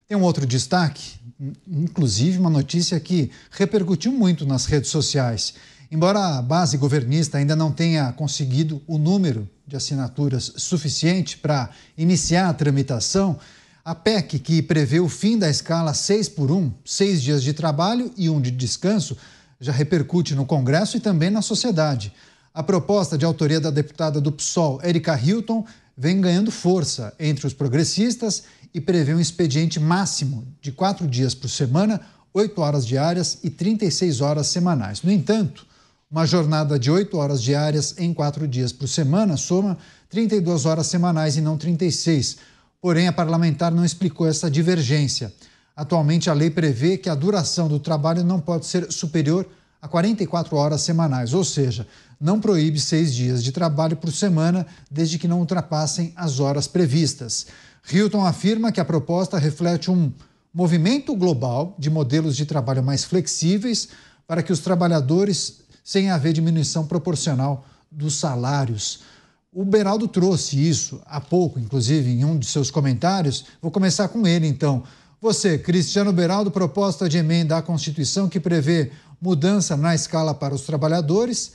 Tem um outro destaque, inclusive uma notícia que repercutiu muito nas redes sociais. Embora a base governista ainda não tenha conseguido o número de assinaturas suficiente para iniciar a tramitação, a PEC, que prevê o fim da escala 6x1, 6 dias de trabalho e 1 de descanso, já repercute no Congresso e também na sociedade. A proposta de autoria da deputada do PSOL, Erika Hilton, vem ganhando força entre os progressistas e prevê um expediente máximo de 4 dias por semana, 8 horas diárias e 36 horas semanais. No entanto, uma jornada de 8 horas diárias em 4 dias por semana soma 32 horas semanais e não 36. Porém, a parlamentar não explicou essa divergência. Atualmente, a lei prevê que a duração do trabalho não pode ser superior a 44 horas semanais, ou seja, não proíbe 6 dias de trabalho por semana, desde que não ultrapassem as horas previstas. Hilton afirma que a proposta reflete um movimento global de modelos de trabalho mais flexíveis para que os trabalhadores, sem haver diminuição proporcional dos salários. O Beraldo trouxe isso há pouco, inclusive, em um de seus comentários. Vou começar com ele, então. Você, Cristiano Beraldo, proposta de emenda à Constituição que prevê mudança na escala para os trabalhadores,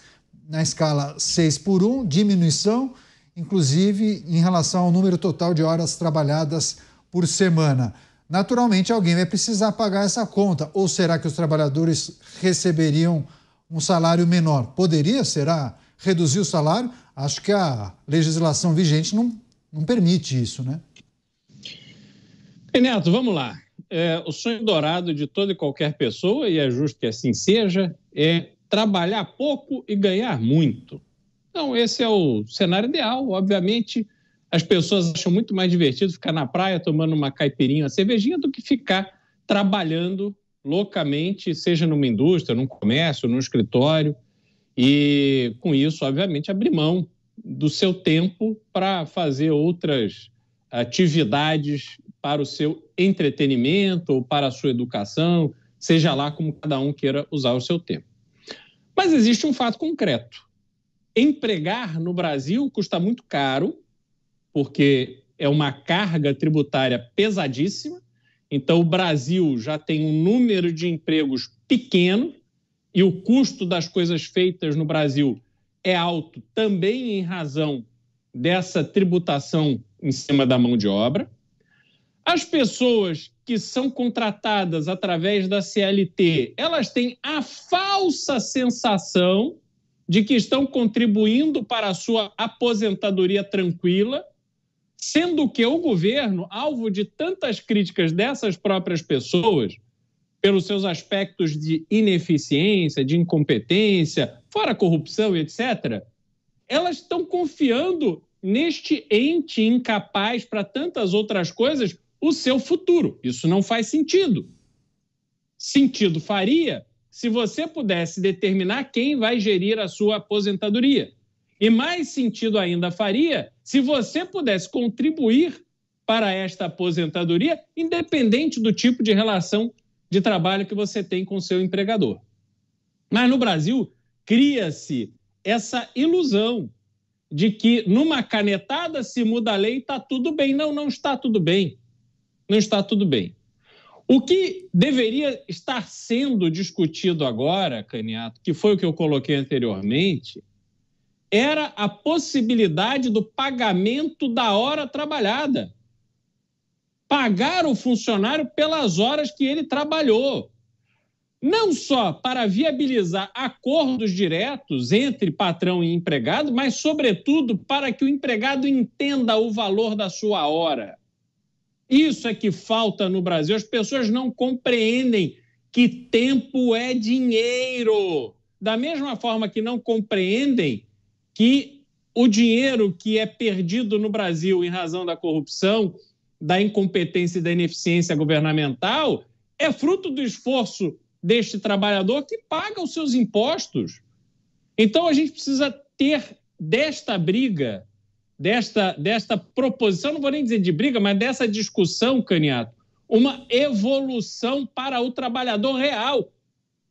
na escala 6x1, diminuição, inclusive em relação ao número total de horas trabalhadas por semana. Naturalmente, alguém vai precisar pagar essa conta. Ou será que os trabalhadores receberiam um salário menor? Poderia, será, reduzir o salário? Acho que a legislação vigente não permite isso, né? Neto, vamos lá. O sonho dourado de toda e qualquer pessoa, e é justo que assim seja, é trabalhar pouco e ganhar muito. Então, esse é o cenário ideal. Obviamente, as pessoas acham muito mais divertido ficar na praia tomando uma caipirinha, uma cervejinha, do que ficar trabalhando loucamente, seja numa indústria, num comércio, num escritório, e com isso, obviamente, abrir mão do seu tempo para fazer outras atividades para o seu entretenimento ou para a sua educação, seja lá como cada um queira usar o seu tempo. Mas existe um fato concreto. Empregar no Brasil custa muito caro, porque é uma carga tributária pesadíssima. Então, o Brasil já tem um número de empregos pequeno e o custo das coisas feitas no Brasil é alto também em razão dessa tributação em cima da mão de obra. As pessoas que são contratadas através da CLT, elas têm a falsa sensação de que estão contribuindo para a sua aposentadoria tranquila, sendo que o governo, alvo de tantas críticas dessas próprias pessoas, pelos seus aspectos de ineficiência, de incompetência, fora corrupção, etc., elas estão confiando neste ente incapaz para tantas outras coisas o seu futuro. Isso não faz sentido. Sentido faria se você pudesse determinar quem vai gerir a sua aposentadoria. E mais sentido ainda faria se você pudesse contribuir para esta aposentadoria, independente do tipo de relação de trabalho que você tem com o seu empregador. Mas no Brasil, cria-se essa ilusão de que numa canetada se muda a lei e está tudo bem. Não, não está tudo bem. Não está tudo bem. O que deveria estar sendo discutido agora, Caniato, que foi o que eu coloquei anteriormente, era a possibilidade do pagamento da hora trabalhada. Pagar o funcionário pelas horas que ele trabalhou. Não só para viabilizar acordos diretos entre patrão e empregado, mas, sobretudo, para que o empregado entenda o valor da sua hora. Isso é que falta no Brasil. As pessoas não compreendem que tempo é dinheiro. Da mesma forma que não compreendem que o dinheiro que é perdido no Brasil em razão da corrupção, da incompetência e da ineficiência governamental é fruto do esforço deste trabalhador que paga os seus impostos. Então, a gente precisa ter desta briga, desta proposição, não vou nem dizer de briga, mas dessa discussão, Caniato, uma evolução para o trabalhador real.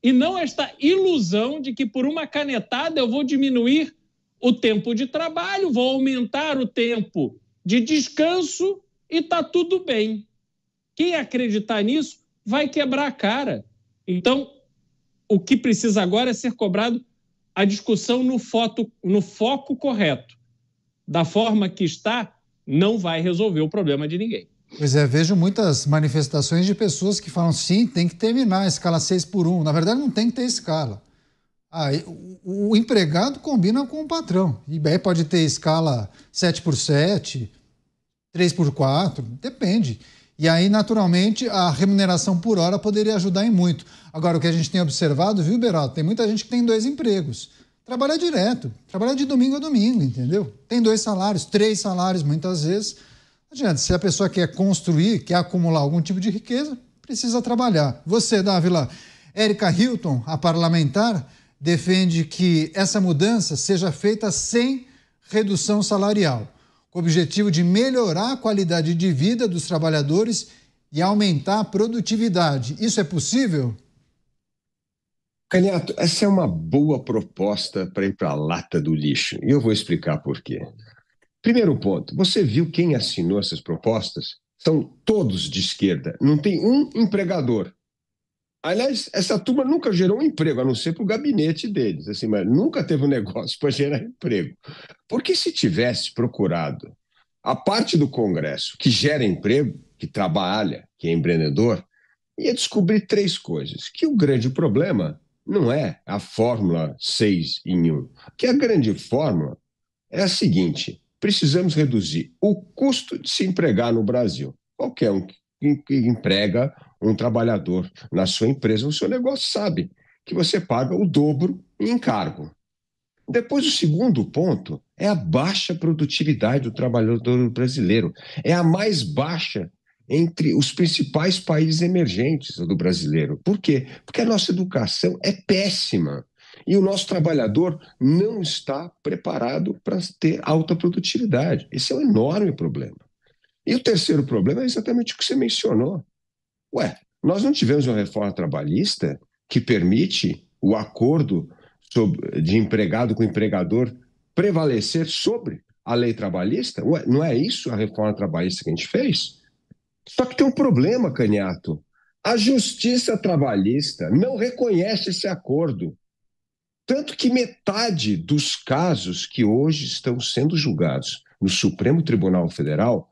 E não esta ilusão de que por uma canetada eu vou diminuir o tempo de trabalho, vou aumentar o tempo de descanso e está tudo bem. Quem acreditar nisso vai quebrar a cara. Então, o que precisa agora é ser cobrado a discussão no foco correto. Da forma que está, não vai resolver o problema de ninguém. Pois é, vejo muitas manifestações de pessoas que falam sim, tem que terminar a escala 6x1. Na verdade, não tem que ter escala. O empregado combina com o patrão. E aí pode ter escala 7x7, 3x4, depende. E aí, naturalmente, a remuneração por hora poderia ajudar em muito. Agora, o que a gente tem observado, viu, Beraldo? Tem muita gente que tem 2 empregos. Trabalha direto, trabalha de domingo a domingo, entendeu? Tem 2 salários, 3 salários, muitas vezes. Não adianta, se a pessoa quer construir, quer acumular algum tipo de riqueza, precisa trabalhar. Você, Dávila, Érica Hilton, a parlamentar, defende que essa mudança seja feita sem redução salarial, com o objetivo de melhorar a qualidade de vida dos trabalhadores e aumentar a produtividade. Isso é possível? Canhato, essa é uma boa proposta para ir para a lata do lixo. E eu vou explicar por quê. Primeiro ponto, você viu quem assinou essas propostas? São todos de esquerda. Não tem um empregador. Aliás, essa turma nunca gerou um emprego, a não ser para o gabinete deles. Assim, mas nunca teve um negócio para gerar emprego. Porque se tivesse procurado a parte do Congresso que gera emprego, que trabalha, que é empreendedor, ia descobrir 3 coisas. Que o grande problema não é a fórmula 6 em 1. Que a grande fórmula é a seguinte: precisamos reduzir o custo de se empregar no Brasil. Qualquer um que emprega um trabalhador na sua empresa, no seu negócio, sabe que você paga o dobro em encargo. Depois, o segundo ponto é a baixa produtividade do trabalhador brasileiro. É a mais baixa entre os principais países emergentes do brasileiro. Por quê? Porque a nossa educação é péssima e o nosso trabalhador não está preparado para ter alta produtividade. Esse é um enorme problema. E o terceiro problema é exatamente o que você mencionou. Nós não tivemos uma reforma trabalhista que permite o acordo de empregado com empregador prevalecer sobre a lei trabalhista? Não é isso a reforma trabalhista que a gente fez? Só que tem um problema, Canhato. A justiça trabalhista não reconhece esse acordo. Tanto que metade dos casos que hoje estão sendo julgados no Supremo Tribunal Federal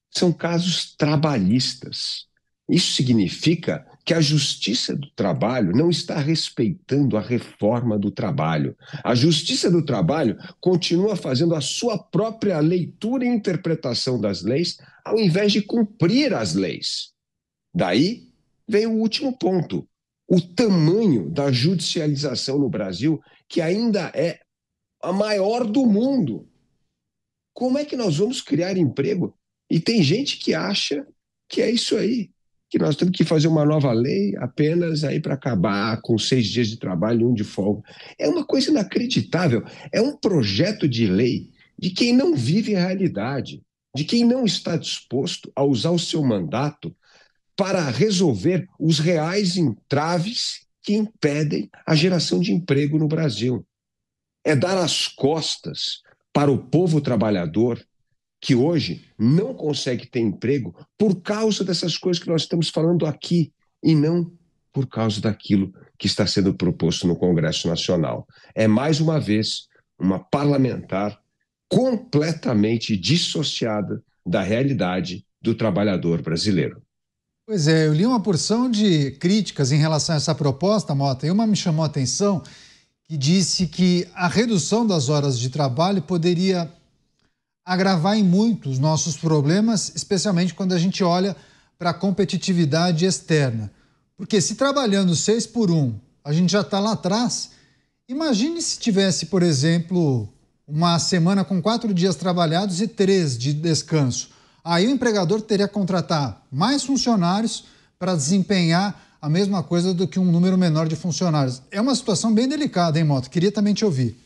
são casos trabalhistas. Isso significa que a Justiça do Trabalho não está respeitando a reforma do trabalho. A Justiça do Trabalho continua fazendo a sua própria leitura e interpretação das leis, ao invés de cumprir as leis. Daí vem o último ponto: o tamanho da judicialização no Brasil, que ainda é a maior do mundo. Como é que nós vamos criar emprego? E tem gente que acha que é isso aí, que nós temos que fazer uma nova lei apenas aí para acabar com 6 dias de trabalho e 1 de folga. É uma coisa inacreditável. É um projeto de lei de quem não vive a realidade, de quem não está disposto a usar o seu mandato para resolver os reais entraves que impedem a geração de emprego no Brasil. É dar as costas para o povo trabalhador que hoje não consegue ter emprego por causa dessas coisas que nós estamos falando aqui e não por causa daquilo que está sendo proposto no Congresso Nacional. É, mais uma vez, uma parlamentar completamente dissociada da realidade do trabalhador brasileiro. Pois é, eu li uma porção de críticas em relação a essa proposta, Mota, e uma me chamou a atenção, que disse que a redução das horas de trabalho poderia agravar em muito os nossos problemas, especialmente quando a gente olha para a competitividade externa. Porque se trabalhando 6x1, a gente já está lá atrás, imagine se tivesse, por exemplo, uma semana com 4 dias trabalhados e 3 de descanso. Aí o empregador teria que contratar mais funcionários para desempenhar a mesma coisa do que um número menor de funcionários. É uma situação bem delicada, hein, Mota? Queria também te ouvir.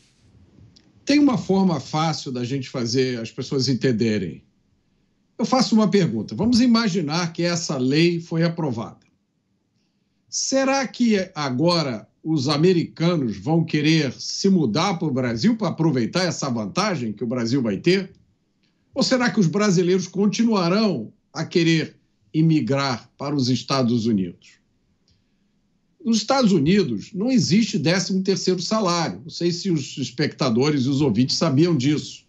Tem uma forma fácil da gente fazer as pessoas entenderem. Eu faço uma pergunta. Vamos imaginar que essa lei foi aprovada. Será que agora os americanos vão querer se mudar para o Brasil para aproveitar essa vantagem que o Brasil vai ter? Ou será que os brasileiros continuarão a querer imigrar para os Estados Unidos? Nos Estados Unidos não existe 13º salário. Não sei se os espectadores e os ouvintes sabiam disso.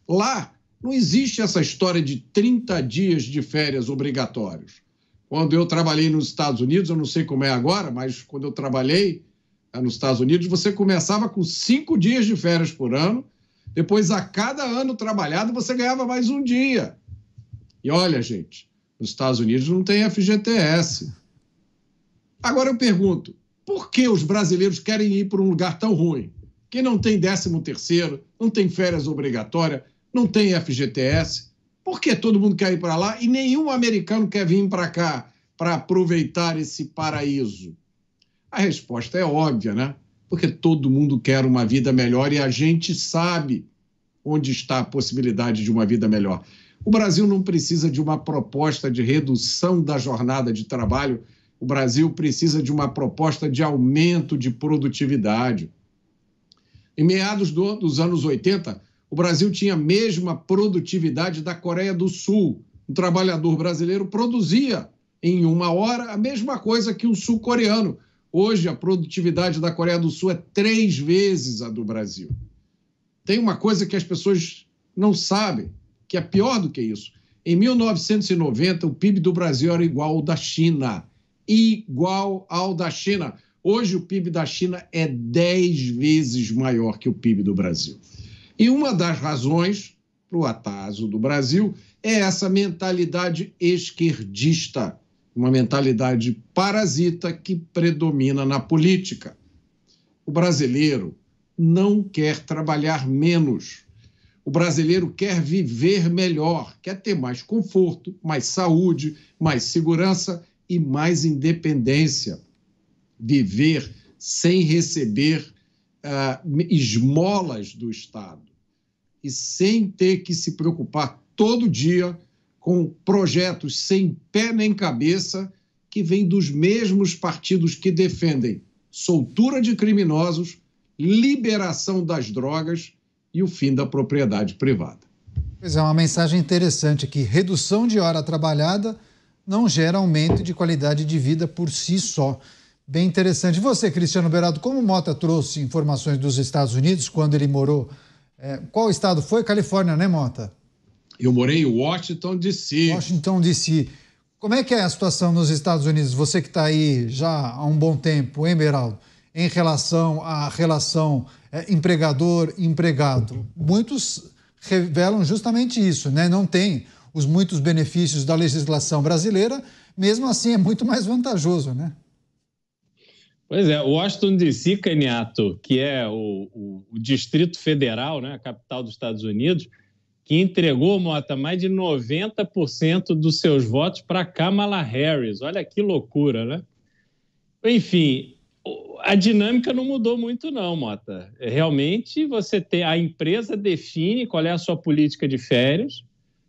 Lá não existe essa história de 30 dias de férias obrigatórios. Quando eu trabalhei nos Estados Unidos, eu não sei como é agora, mas quando eu trabalhei nos Estados Unidos, você começava com 5 dias de férias por ano, depois a cada ano trabalhado você ganhava mais um dia. E olha, gente, nos Estados Unidos não tem FGTS. Agora eu pergunto, por que os brasileiros querem ir para um lugar tão ruim? Que não tem 13º, não tem férias obrigatórias, não tem FGTS. Por que todo mundo quer ir para lá e nenhum americano quer vir para cá para aproveitar esse paraíso? A resposta é óbvia, né? Porque todo mundo quer uma vida melhor e a gente sabe onde está a possibilidade de uma vida melhor. O Brasil não precisa de uma proposta de redução da jornada de trabalho. O Brasil precisa de uma proposta de aumento de produtividade. Em meados dos anos 80, o Brasil tinha a mesma produtividade da Coreia do Sul. Um trabalhador brasileiro produzia em 1 hora a mesma coisa que um sul-coreano. Hoje, a produtividade da Coreia do Sul é 3 vezes a do Brasil. Tem uma coisa que as pessoas não sabem, que é pior do que isso. Em 1990, o PIB do Brasil era igual ao da China. Igual ao da China. Hoje, o PIB da China é 10 vezes maior que o PIB do Brasil. E uma das razões para o atraso do Brasil é essa mentalidade esquerdista, uma mentalidade parasita que predomina na política. O brasileiro não quer trabalhar menos. O brasileiro quer viver melhor, quer ter mais conforto, mais saúde, mais segurança e mais independência. Viver sem receber esmolas do Estado e sem ter que se preocupar todo dia com projetos sem pé nem cabeça que vêm dos mesmos partidos que defendem soltura de criminosos, liberação das drogas e o fim da propriedade privada. Pois é, uma mensagem interessante aqui. Redução de hora trabalhada não gera aumento de qualidade de vida por si só. Bem interessante. E você, Cristiano Beraldo, como o Mota trouxe informações dos Estados Unidos quando ele morou? Qual estado foi? Califórnia, né, Mota? Eu morei em Washington, D.C. Washington, D.C. Como é que é a situação nos Estados Unidos? Você que está aí já há um bom tempo, hein, Beraldo? Em relação à relação empregador-empregado. Muitos revelam justamente isso, né? Não tem os muitos benefícios da legislação brasileira, mesmo assim é muito mais vantajoso, né? Pois é, Washington D.C., Caniato, que é o Distrito Federal, né, a capital dos Estados Unidos, que entregou, Mota, mais de 90% dos seus votos para Kamala Harris. Olha que loucura, né? Enfim, a dinâmica não mudou muito não, Mota. Realmente, a empresa define qual é a sua política de férias.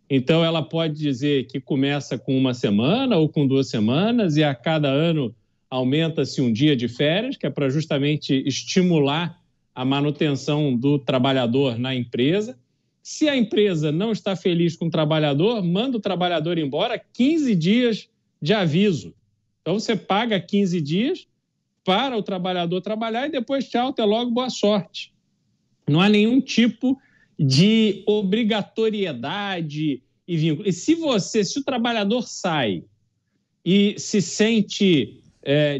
Então, ela pode dizer que começa com 1 semana ou com 2 semanas e a cada ano aumenta-se um dia de férias, que é para justamente estimular a manutenção do trabalhador na empresa. Se a empresa não está feliz com o trabalhador, manda o trabalhador embora, 15 dias de aviso. Então, você paga 15 dias para o trabalhador trabalhar e depois, tchau, até logo, boa sorte. Não há nenhum tipo de obrigatoriedade e vínculo. E se o trabalhador sai e se sente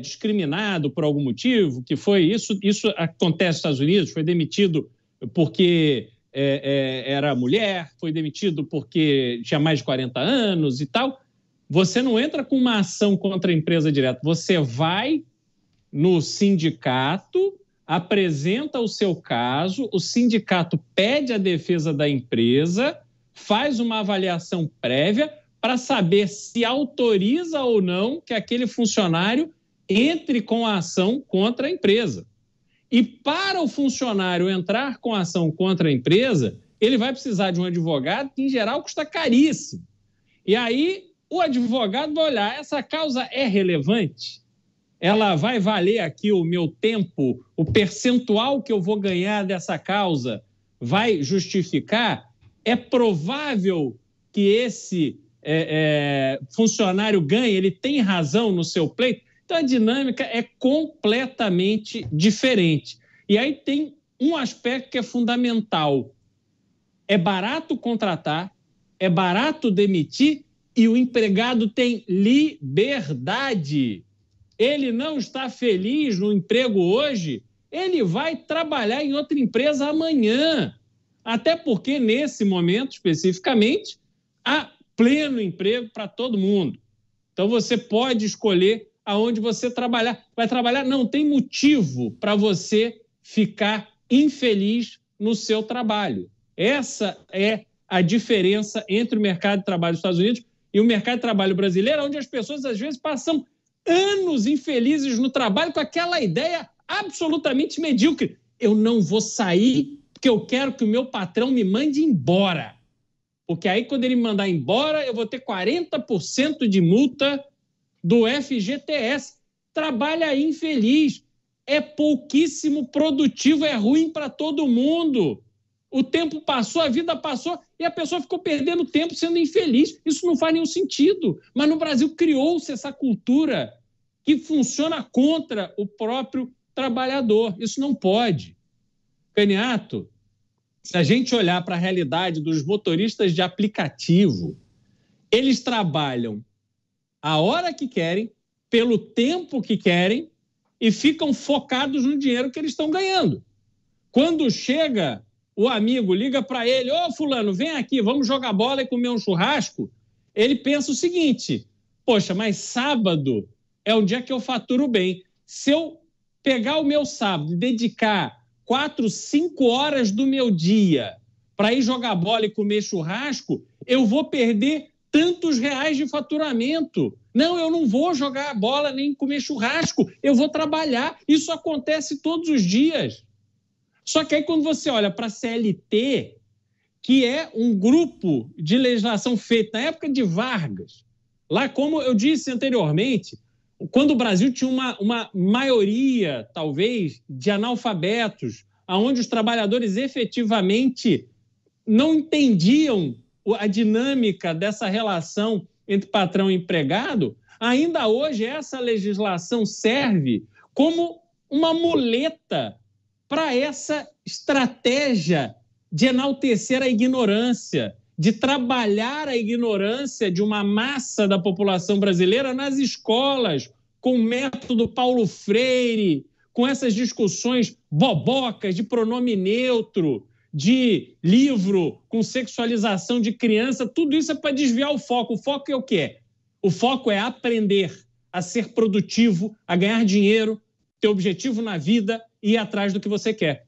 discriminado por algum motivo, que foi isso acontece nos Estados Unidos, foi demitido porque era mulher, foi demitido porque tinha mais de 40 anos e tal, você não entra com uma ação contra a empresa direta, você vai no sindicato, apresenta o seu caso, o sindicato pede a defesa da empresa, faz uma avaliação prévia para saber se autoriza ou não que aquele funcionário entre com a ação contra a empresa. E para o funcionário entrar com a ação contra a empresa, ele vai precisar de um advogado que, em geral, custa caríssimo. E aí o advogado vai olhar, essa causa é relevante? Ela vai valer aqui o meu tempo, o percentual que eu vou ganhar dessa causa vai justificar? É provável que esse funcionário ganha, ele tem razão no seu pleito. Então, a dinâmica é completamente diferente. E aí tem um aspecto que é fundamental. É barato contratar, é barato demitir e o empregado tem liberdade. Ele não está feliz no emprego hoje, ele vai trabalhar em outra empresa amanhã. Até porque, nesse momento, especificamente, há pleno emprego para todo mundo. Então, você pode escolher aonde você trabalhar. Vai trabalhar? Não tem motivo para você ficar infeliz no seu trabalho. Essa é a diferença entre o mercado de trabalho dos Estados Unidos e o mercado de trabalho brasileiro, onde as pessoas, às vezes, passam anos infelizes no trabalho com aquela ideia absolutamente medíocre. Eu não vou sair porque eu quero que o meu patrão me mande embora. Porque aí, quando ele me mandar embora, eu vou ter 40% de multa do FGTS. Trabalha infeliz. É pouquíssimo produtivo, é ruim para todo mundo. O tempo passou, a vida passou e a pessoa ficou perdendo tempo sendo infeliz. Isso não faz nenhum sentido. Mas no Brasil criou-se essa cultura que funciona contra o próprio trabalhador. Isso não pode. Caniato, se a gente olhar para a realidade dos motoristas de aplicativo, eles trabalham a hora que querem, pelo tempo que querem e ficam focados no dinheiro que eles estão ganhando. Quando chega, o amigo liga para ele, ô fulano, vem aqui, vamos jogar bola e comer um churrasco. Ele pensa o seguinte, poxa, mas sábado é um dia que eu faturo bem. Se eu pegar o meu sábado e dedicar 4, 5 horas do meu dia para ir jogar bola e comer churrasco, eu vou perder tantos reais de faturamento. Não, eu não vou jogar bola nem comer churrasco, eu vou trabalhar. Isso acontece todos os dias. Só que aí quando você olha para a CLT, que é um grupo de legislação feito na época de Vargas, lá, como eu disse anteriormente, quando o Brasil tinha uma maioria, talvez, de analfabetos, onde os trabalhadores efetivamente não entendiam a dinâmica dessa relação entre patrão e empregado, ainda hoje essa legislação serve como uma muleta para essa estratégia de enaltecer a ignorância, de trabalhar a ignorância de uma massa da população brasileira nas escolas, com o método Paulo Freire, com essas discussões bobocas de pronome neutro, de livro com sexualização de criança, tudo isso é para desviar o foco. O foco é o quê? O foco é aprender a ser produtivo, a ganhar dinheiro, ter objetivo na vida e ir atrás do que você quer.